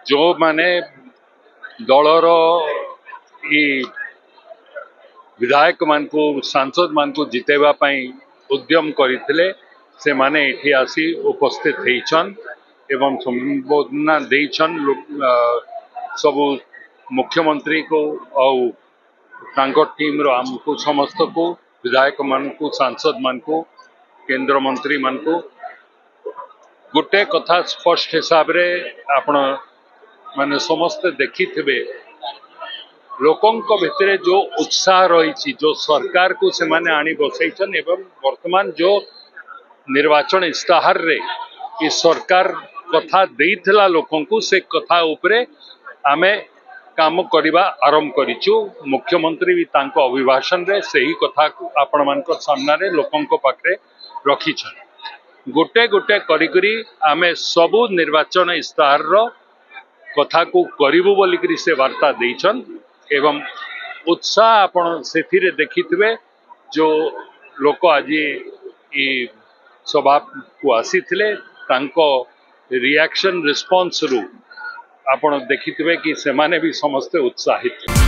जो माने दलर विधायक मान को सांसद मान को जितेबा उद्यम करते से माने एठी आसी उपस्थित होइछन एवं संबोधना देइछन सब मुख्यमंत्री को और तांको टीम रो हमको समस्त को विधायक मान को सांसद मान को केंद्र मंत्री मान को गोटे कथा स्पष्ट हिसाब रे आपण माने समस्त देखी थे लोकों भितर जो उत्साह रही जो सरकार को से माने आनी बसैछन एवं वर्तमान जो निर्वाचन इस्ताहार रे इस सरकार कथा देइथला लोकों को से कथा उपरे आमे काम करिबा आरंभ करिचु। मुख्यमंत्री भी तांको अभिभाषण रे सही कथा को आपण मानक सामना रे लोकों को पाखरे रखिछन। गोटे गोटे करी आमे सबु निर्वाचन इस्ताहार रो कथा को करिबु बोली करी से वार्ता देइछन एवं उत्साह आपण सेथिरे देखिथिबे जो लोक आज सभा को आसीथिले तांको रिएक्शन रिस्पांस रु आपण देखिथिबे कि सेमाने भी समस्त उत्साहित।